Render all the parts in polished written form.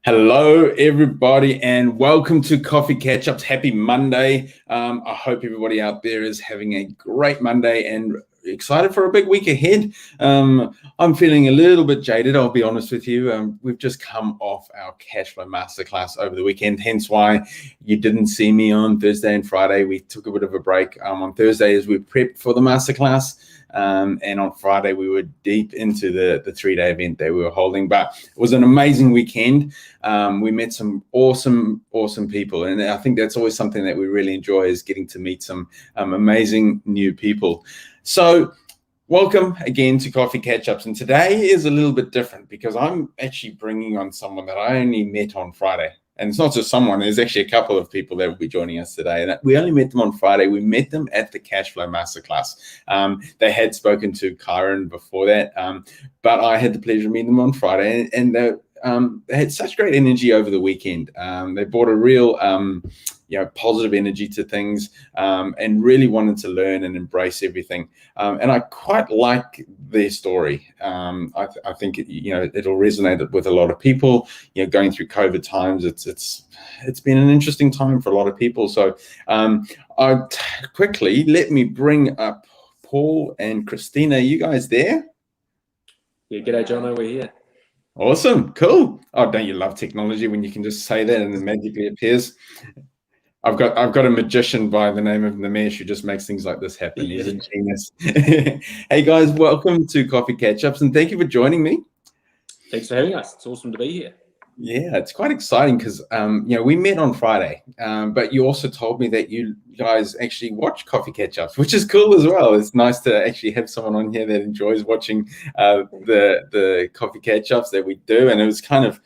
Hello, everybody, and welcome to Coffee Catch-Ups. Happy Monday. I hope everybody out there is having a great Monday and excited for a big week ahead. I'm feeling a little bit jaded, I'll be honest with you. We've just come off our Cashflow Masterclass over the weekend, hence why you didn't see me on Thursday and Friday. We took a bit of a break on Thursday as we prepped for the Masterclass. And on Friday, we were deep into the 3-day event that we were holding, but it was an amazing weekend. We met some awesome people. And I think that's always something that we really enjoy, is getting to meet some amazing new people. So welcome again to Coffee Catch-Ups. And today is a little bit different because I'm actually bringing on someone that I only met on Friday. And it's not just someone, there's actually a couple of people that will be joining us today. And we only met them on Friday. We met them at the Cashflow Masterclass. They had spoken to Kyron before that, but I had the pleasure of meeting them on Friday. And they had such great energy over the weekend. They brought a real positive energy to things, and really wanted to learn and embrace everything. And I quite like their story. I think it'll resonate with a lot of people. Going through COVID times, it's been an interesting time for a lot of people. So quickly let me bring up Paul and Christina. You guys there? Yeah, g'day, Jono. We're here. Awesome, cool. Oh, don't you love technology when you can just say that and it magically appears? I've got a magician by the name of Namesh who just makes things like this happen. He's a genius. Hey guys, welcome to Coffee Catch-Ups, and thank you for joining me. Thanks for having us. It's awesome to be here. Yeah, it's quite exciting because we met on Friday, but you also told me that you guys actually watch Coffee Catch-Ups, which is cool as well. It's nice to actually have someone on here that enjoys watching the Coffee Catch-Ups that we do. And it was kind of,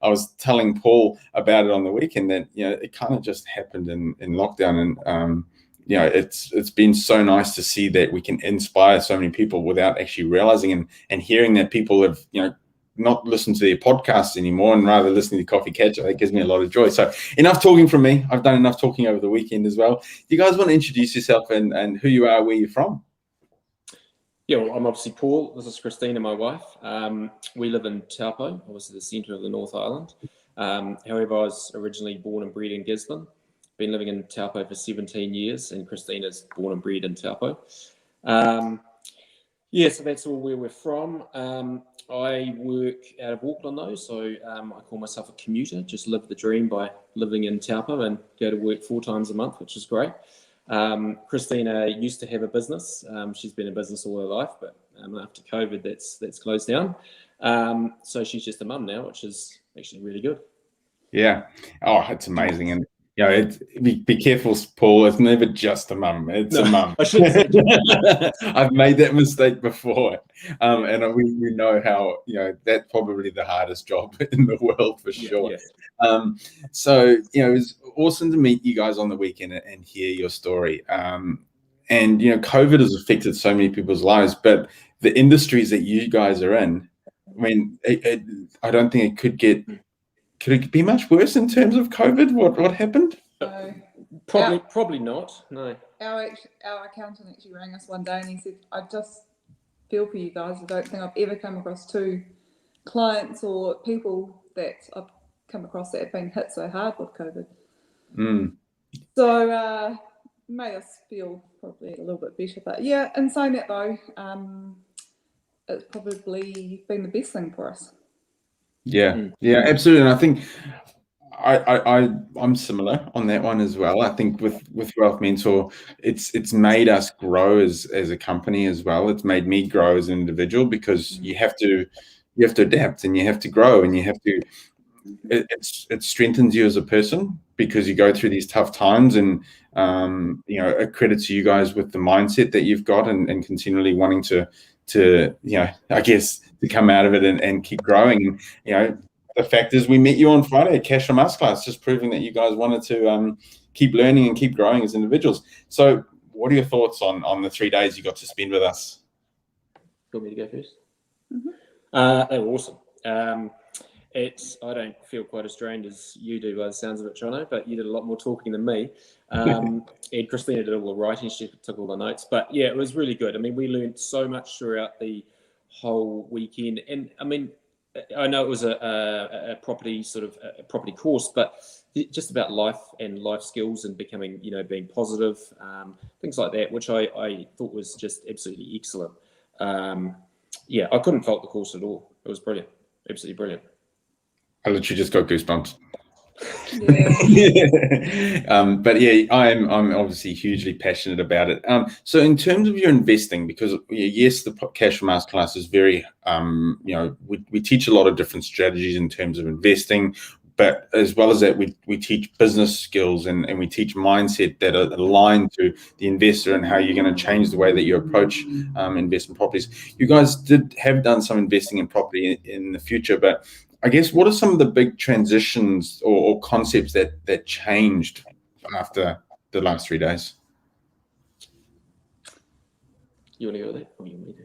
I was telling Paul about it on the weekend that it kind of just happened in lockdown, and it's been so nice to see that we can inspire so many people without actually realizing and hearing that people have not listen to their podcasts anymore and rather listening to Coffee Catch-Up. That gives me a lot of joy. So enough talking from me. I've done enough talking over the weekend as well. Do you guys want to introduce yourself and who you are, where you're from? Yeah, well, I'm obviously Paul. This is Christina, my wife. We live in Taupo, obviously the centre of the North Island. However, I was originally born and bred in Gisborne. Been living in Taupo for 17 years, and Christina's born and bred in Taupo. So that's all where we're from. I work out of Auckland though, so I call myself a commuter. Just live the dream by living in Taupo and go to work 4 times a month, which is great. Christina used to have a business. She's been in business all her life, but after COVID, that's closed down. So she's just a mum now, which is actually really good. Yeah. Oh, it's amazing. And be careful, Paul. It's never just a mum. It's a mum. I shouldn't say I've made that mistake before, and we know how that's probably the hardest job in the world for sure. Yeah. So it was awesome to meet you guys on the weekend and hear your story. And COVID has affected so many people's lives, but the industries that you guys are in, I mean, I don't think it could get. Could it be much worse in terms of COVID? What happened? No. Probably not. No. Our accountant actually rang us one day and he said, "I just feel for you guys. I don't think I've ever come across 2 clients or people that I've come across that have been hit so hard with COVID." So made us feel probably a little bit better. But yeah, in saying that though, it's probably been the best thing for us. Yeah, absolutely. And I think I'm similar on that one as well. I think with Wealth Mentor, it's made us grow as a company as well. It's made me grow as an individual because you have to adapt and you have to grow and you have to. It strengthens you as a person because you go through these tough times, and a credit to you guys with the mindset that you've got and continually wanting to I guess to come out of it and keep growing. The fact is we met you on Friday at Cashflow Masterclass, just proving that you guys wanted to keep learning and keep growing as individuals. So what are your thoughts on the 3 days you got to spend with us? You want me to go first? They were awesome. I don't feel quite as drained as you do by the sounds of it, Jono, but you did a lot more talking than me. And Christina did all the writing. She took all the notes. But yeah, it was really good. I mean, we learned so much throughout the whole weekend. And I mean, I know it was a property sort of a property course, but just about life and life skills and becoming, being positive, things like that, which I thought was just absolutely excellent. I couldn't fault the course at all. It was brilliant, absolutely brilliant. I literally just got goosebumps. Yeah. But yeah, I'm obviously hugely passionate about it. So in terms of your investing, because yes, the cash from masterclass is very, we teach a lot of different strategies in terms of investing, but as well as that, we teach business skills and we teach mindset that are aligned to the investor and how you're going to change the way that you approach investment properties. You guys have done some investing in property in the future, but I guess what are some of the big transitions or concepts that changed after the last 3 days? You want to go there, or you want me to?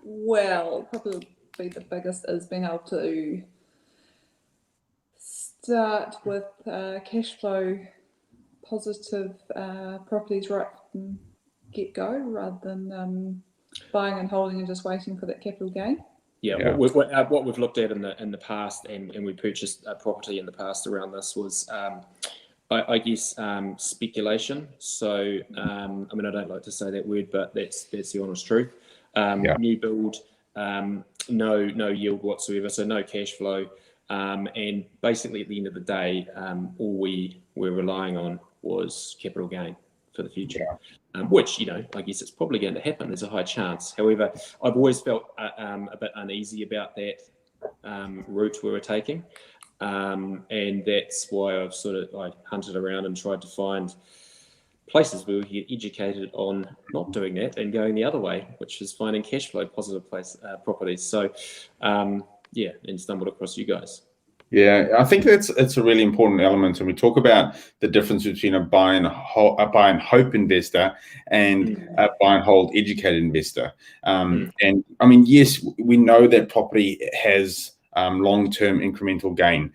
Well, probably the biggest is being able to start with cash flow positive properties right from get go, rather than buying and holding and just waiting for that capital gain. Yeah. What we've looked at in the past, and we purchased a property in the past around this was, I guess, speculation. So, I don't like to say that word, but that's the honest truth. New build, no yield whatsoever, so no cash flow, and basically at the end of the day, all we were relying on was capital gain for the future. Which, I guess it's probably going to happen. There's a high chance. However, I've always felt a bit uneasy about that route we were taking. And that's why I've I hunted around and tried to find places where we could get educated on not doing that and going the other way, which is finding cash flow positive properties. So, and stumbled across you guys. Yeah, I think it's a really important element, and we talk about the difference between a buy and hope investor and a buy and hold educated investor. And yes, we know that property has long-term incremental gain.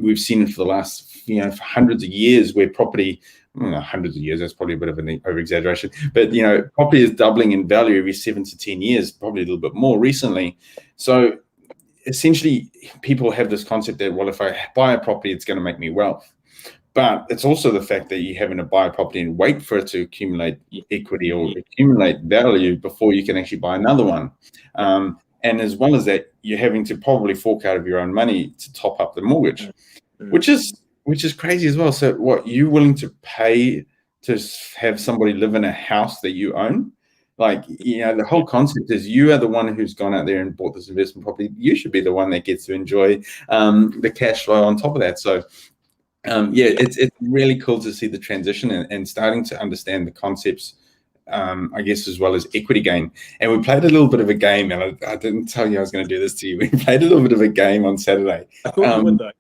We've seen it for the last for hundreds of years, where property, hundreds of years, that's probably a bit of an over-exaggeration, but property is doubling in value every 7 to 10 years, probably a little bit more recently. So essentially, people have this concept that, well, if I buy a property, it's going to make me wealth. But it's also the fact that you're having to buy a property and wait for it to accumulate equity or accumulate value before you can actually buy another one. And as well as that, you're having to probably fork out of your own money to top up the mortgage, which is crazy as well. So what, you willing to pay to have somebody live in a house that you own? Like, the whole concept is you are the one who's gone out there and bought this investment property. You should be the one that gets to enjoy the cash flow on top of that. So, it's really cool to see the transition and starting to understand the concepts, I guess, as well as equity gain. And we played a little bit of a game, and I didn't tell you I was going to do this to you. We played a little bit of a game on Saturday. I thought you would, though.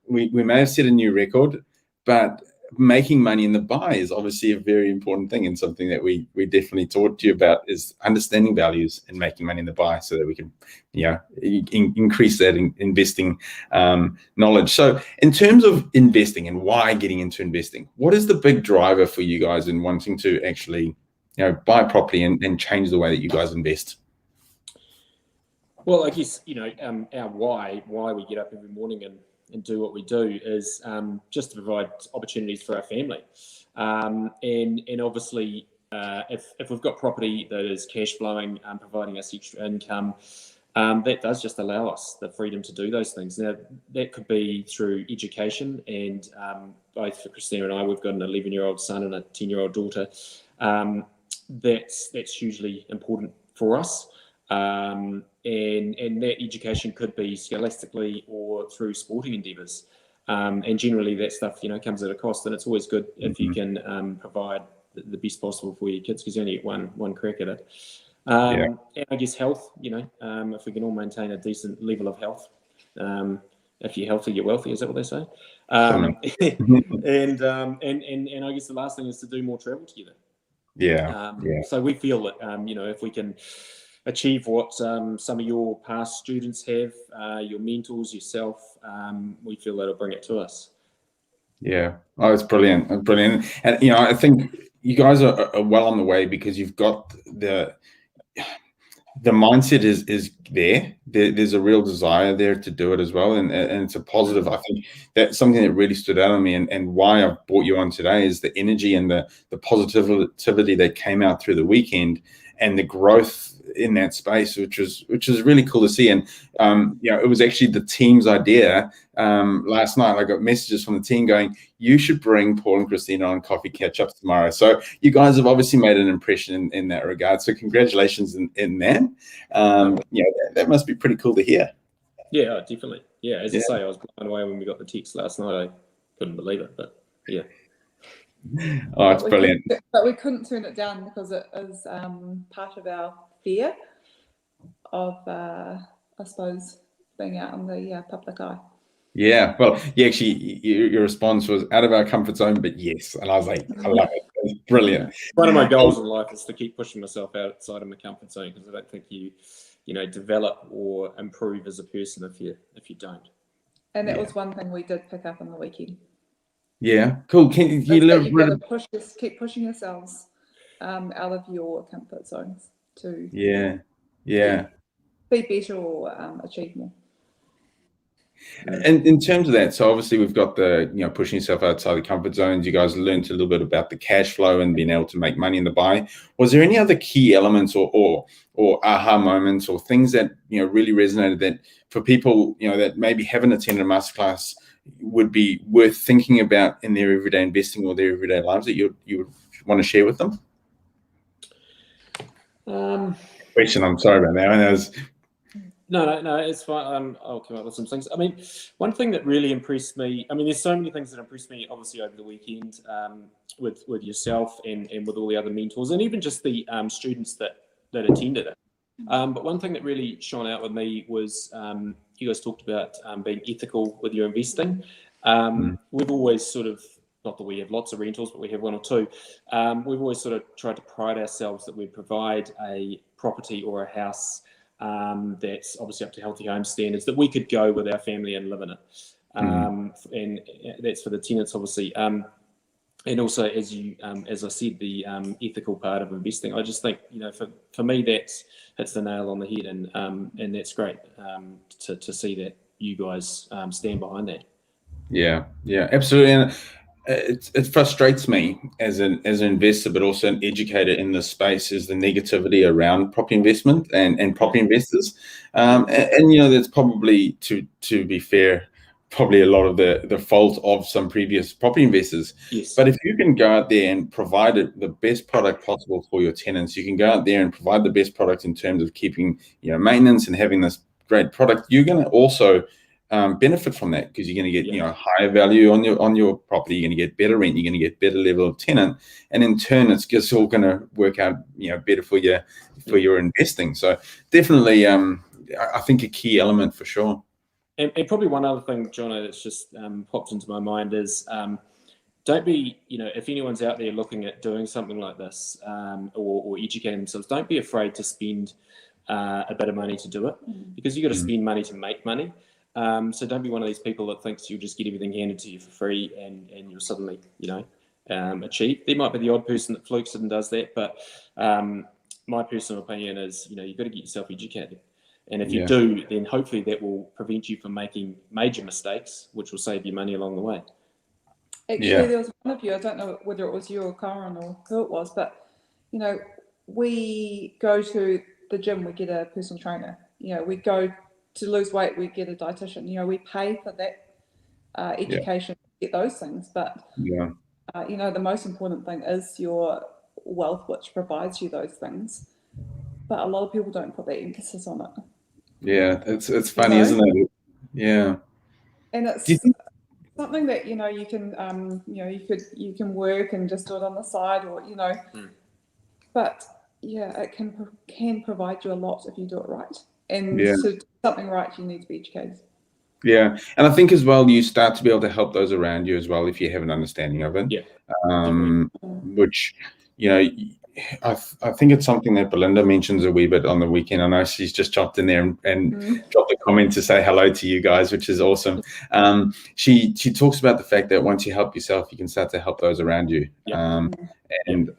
We may have set a new record, but making money in the buy is obviously a very important thing, and something that we definitely taught you about is understanding values and making money in the buy, so that we can increase that investing knowledge. So in terms of investing and why getting into investing, what is the big driver for you guys in wanting to actually buy property and change the way that you guys invest? Well, I guess our why we get up every morning and do what we do is just to provide opportunities for our family, and obviously if we've got property that is cash flowing and providing us extra income, that does just allow us the freedom to do those things. Now, that could be through education, and both for Christina and I, we've got an 11-year-old son and a 10-year-old daughter. That's hugely important for us. And that education could be scholastically or through sporting endeavours, and generally that stuff comes at a cost, and it's always good if you can provide the best possible for your kids, because you only get one crack at it. And I guess health, if we can all maintain a decent level of health, if you're healthy, you're wealthy. Is that what they say? And I guess the last thing is to do more travel together. So we feel that if we can achieve what some of your past students have, your mentors, yourself, we feel that'll bring it to us. It's brilliant. And I think you guys are well on the way, because you've got the mindset is there. There's a real desire there to do it as well, and it's a positive. I think that's something that really stood out on me, and why I've brought you on today is the energy and the positivity that came out through the weekend, and the growth in that space, which is really cool to see. And it was actually the team's idea. Last night I got messages from the team going, you should bring Paul and Christina on Coffee Catch Ups tomorrow. So you guys have obviously made an impression in that regard. So congratulations in that. That must be pretty cool to hear. Yeah, definitely. Yeah, as I say, I was blown away when we got the text last night. I couldn't believe it, but yeah. Oh, it's brilliant. But we couldn't turn it down because it is part of our fear of, I suppose, being out in the public eye. Yeah, well, actually, your response was out of our comfort zone, but yes. And I was like, I love it. It was brilliant. One of my goals in life is to keep pushing myself outside of my comfort zone, because I don't think you develop or improve as a person if you don't. And that was one thing we did pick up on the weekend. Yeah, cool. Can you keep pushing yourselves out of your comfort zones to be better or achieve more. And in terms of that, so obviously we've got the pushing yourself outside the comfort zones. You guys learned a little bit about the cash flow and being able to make money in the buy. Was there any other key elements or aha moments or things that really resonated that for people that maybe haven't attended a masterclass would be worth thinking about in their everyday investing or their everyday lives that you would want to share with them? Question. I'm sorry about that. I was. No, it's fine. I'll come up with some things. I mean, one thing that really impressed me, there's so many things that impressed me, obviously, over the weekend with yourself and with all the other mentors, and even just the students that attended it. But one thing that really shone out with me was you guys talked about being ethical with your investing. We've always sort of, not that we have lots of rentals, but we have one or two. We've always sort of tried to pride ourselves that we provide a property or a house that's obviously up to healthy home standards that we could go with our family and live in it. And that's for the tenants, obviously. And also, as I said, the ethical part of investing. I just think, for me, that's the nail on the head, and that's great to see that you guys stand behind that. Yeah, absolutely. And it frustrates me as an investor, but also an educator in this space, is the negativity around property investment and property investors. And that's probably, to be fair, probably a lot of the fault of some previous property investors. Yes. But if you can go out there and provide the best product possible for your tenants, you can go out there and provide the best product in terms of keeping maintenance and having this great product, you're going to also benefit from that, because you're going to get higher value on your property. You're going to get better rent. You're going to get better level of tenant, and in turn, it's just all going to work out better for your investing. So definitely, I think a key element for sure. And probably one other thing, Jono, that's just popped into my mind is don't be, if anyone's out there looking at doing something like this or educating themselves, don't be afraid to spend a bit of money to do it, because you've got to spend money to make money. So don't be one of these people that thinks you'll just get everything handed to you for free and you'll suddenly, achieve. There might be the odd person that flukes it and does that, but my personal opinion is, you've got to get yourself educated. And if you do, then hopefully that will prevent you from making major mistakes, which will save you money along the way. Actually, there was one of you, I don't know whether it was you or Karen or who it was, but, we go to the gym, we get a personal trainer. We go to lose weight, we get a dietitian. We pay for that education to get those things. But, the most important thing is your wealth, which provides you those things. But a lot of people don't put that emphasis on it. Yeah, it's funny, isn't it? Yeah. And it's something that you can you can work and just do it on the side, or but it can provide you a lot if you do it right. And to do something right, you need to be educated. Yeah, and I think as well, you start to be able to help those around you as well if you have an understanding of it. Yeah. Which I think it's something that Belinda mentions a wee bit on the weekend. I know she's just chopped in there and dropped a comment to say hello to you guys, which is awesome. She talks about the fact that once you help yourself, you can start to help those around you. And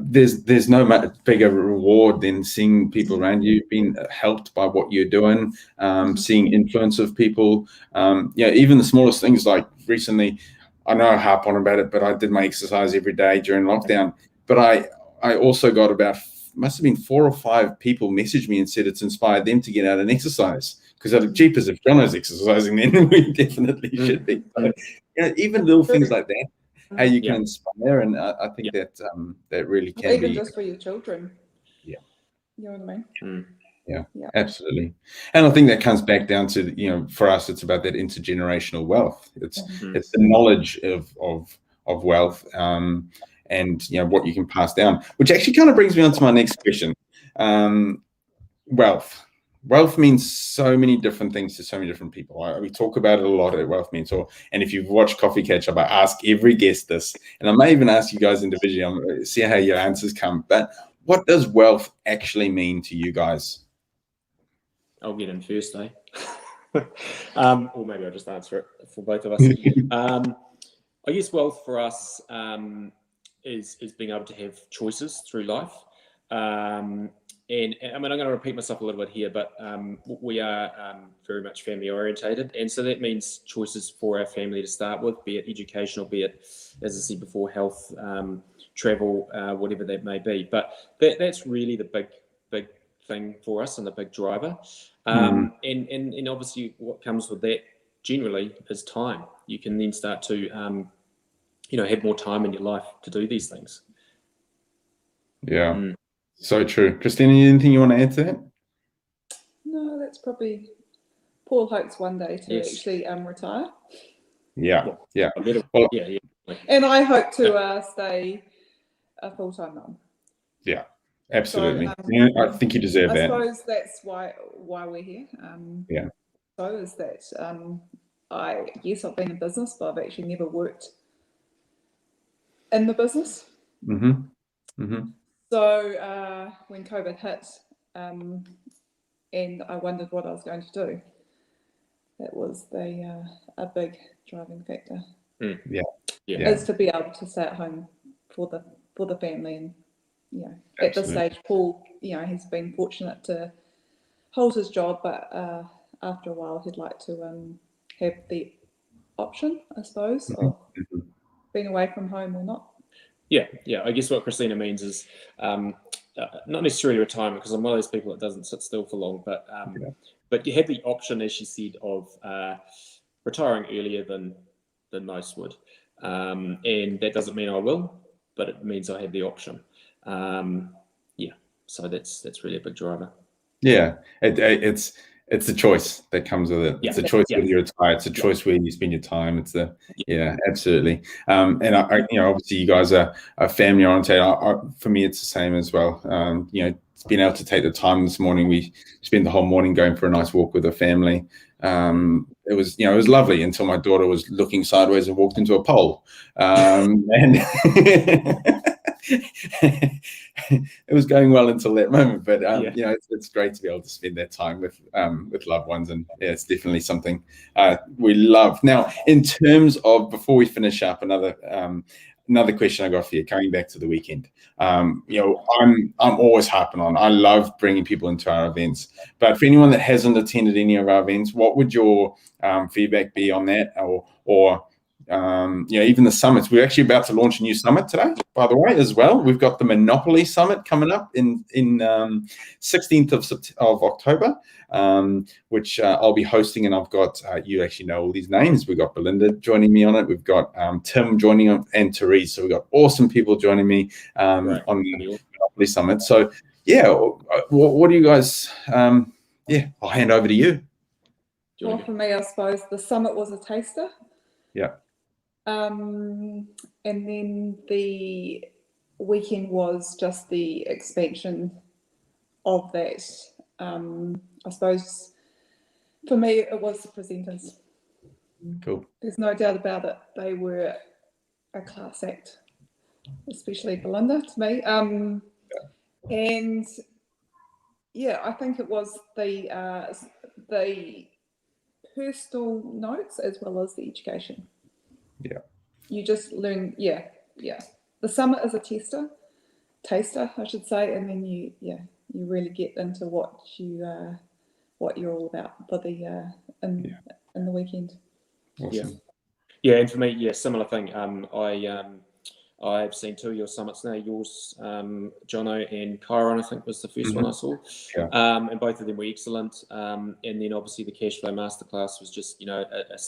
there's no much bigger reward than seeing people around you being helped by what you're doing, seeing influence of people. Even the smallest things, like recently, I know I harp on about it, but I did my exercise every day during lockdown. But I also got must have been 4 or 5 people message me and said it's inspired them to get out and exercise. Because the cheapest, if Jono's exercising, then we definitely should be. So, even little things like that, how you can inspire, and I think that really can even be. just for your children. Yeah. You know what I mean? Yeah, absolutely. And I think that comes back down to, for us, it's about that intergenerational wealth. It's the knowledge of wealth, and what you can pass down, which actually kind of brings me on to my next question. Wealth means so many different things to so many different people. We talk about it a lot at Wealth Mentor, and if you've watched Coffee Catch Up, I ask every guest this, and I may even ask you guys individually. I'm going to see how your answers come. But what does wealth actually mean to you guys? I'll get in first, eh? Or maybe I'll just answer it for both of us. I guess wealth for us is being able to have choices through life. And I mean, I'm going to repeat myself a little bit here, but we are very much family orientated. And so that means choices for our family to start with, be it educational, be it, as I said before, health, travel, whatever that may be. But that's really the big thing for us and the big driver. And obviously what comes with that generally is time. You can then start to, have more time in your life to do these things. Yeah. So true. Christina, anything you want to add to that? No, that's probably, Paul hopes one day to actually retire. Yeah. Well, and I hope to stay a full-time mum. Yeah, absolutely. So, I think you deserve that. I suppose that's why we're here. So is that I've been in business, but I've actually never worked in the business. So when COVID hit, and I wondered what I was going to do, that was a big driving factor. Is to be able to stay at home for the family, and at this stage, Paul, he's been fortunate to hold his job, but after a while, he'd like to have the option, I suppose, of being away from home or not. I guess what Christina means is not necessarily retirement, because I'm one of those people that doesn't sit still for long, but you have the option, as she said, of retiring earlier than most would, and that doesn't mean I will, but it means I have the option. So that's really a big driver. It's a choice that comes with it. It's a choice when you retire. It's a choice where you spend your time. It's absolutely. And I obviously you guys are family oriented. For me, it's the same as well. Being able to take the time this morning. We spent the whole morning going for a nice walk with the family. It was lovely until my daughter was looking sideways and walked into a pole. And it was going well until that moment, but it's great to be able to spend that time with loved ones, and it's definitely something we love. Now, in terms of, before we finish up, another question I got for you, coming back to the weekend. I'm always harping on, I love bringing people into our events, but for anyone that hasn't attended any of our events, what would your feedback be on that, or even the summits? We're actually about to launch a new summit today, by the way, as well. We've got the Monopoly Summit coming up in 16th of October, which I'll be hosting, and I've got, you actually know all these names. We've got Belinda joining me on it. We've got Tim joining us, and Therese. So we've got awesome people joining me on the Monopoly Summit. So what do you guys, I'll hand over to you. Well, for me, I suppose the summit was a taster. And then the weekend was just the expansion of that. I suppose for me, it was the presenters. Cool. There's no doubt about it. They were a class act. especially Belinda to me. And yeah, I think it was the personal notes as well as the education. Yeah. You just learn, yeah. The summit is a taster, I should say, and then you really get into what you're all about for the in the weekend. Awesome. Yeah, and for me, similar thing. I've seen 2 of your summits now. Yours, Jono, and Chiron, I think, was the first one I saw. Yeah. And both of them were excellent. And then obviously the cash flow masterclass was just, a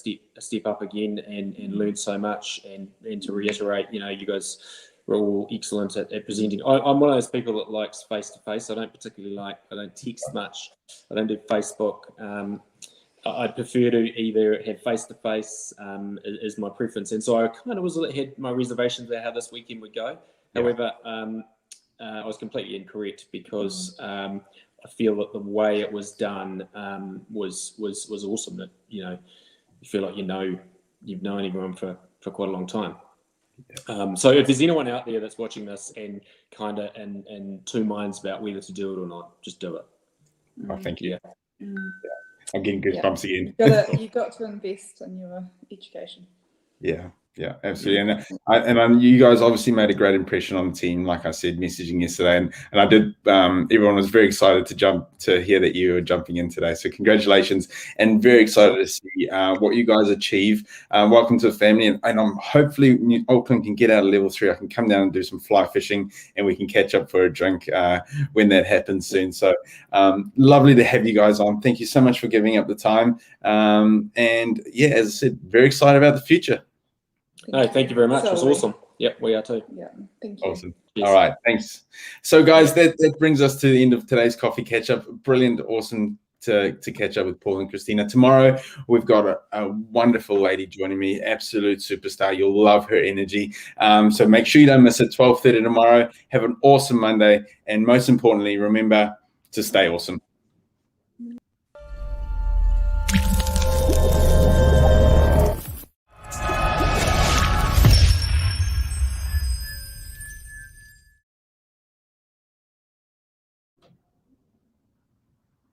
step up again, and learned so much. And to reiterate, you guys were all excellent at presenting. I'm one of those people that likes face to face. I don't text much. I don't do Facebook. I'd prefer to either have face-to-face is my preference. And so I kind of had my reservations about how this weekend would go. Yeah. However, I was completely incorrect, because I feel that the way it was done was awesome. That, you feel like you've known everyone for quite a long time. So if there's anyone out there that's watching this and kind of in two minds about whether to do it or not, just do it. Oh, thank you. Yeah. I'm getting goosebumps again. You've got to invest in your education. Yeah, absolutely. And you guys obviously made a great impression on the team. Like I said, messaging yesterday, and I did. Everyone was very excited to hear that you were jumping in today. So congratulations, and very excited to see what you guys achieve. Welcome to the family, and I'm hopefully Auckland can get out of level 3. I can come down and do some fly fishing, and we can catch up for a drink when that happens soon. So lovely to have you guys on. Thank you so much for giving up the time. And yeah, as I said, very excited about the future. No, thank you very much. It was awesome. Yep, we are too. Yeah, thank you. Awesome. Yes. All right, thanks. So, guys, that brings us to the end of today's coffee catch up. Brilliant, awesome to catch up with Paul and Christina. Tomorrow, we've got a wonderful lady joining me, absolute superstar. You'll love her energy. So make sure you don't miss it. 12:30 tomorrow. Have an awesome Monday, and most importantly, remember to stay awesome.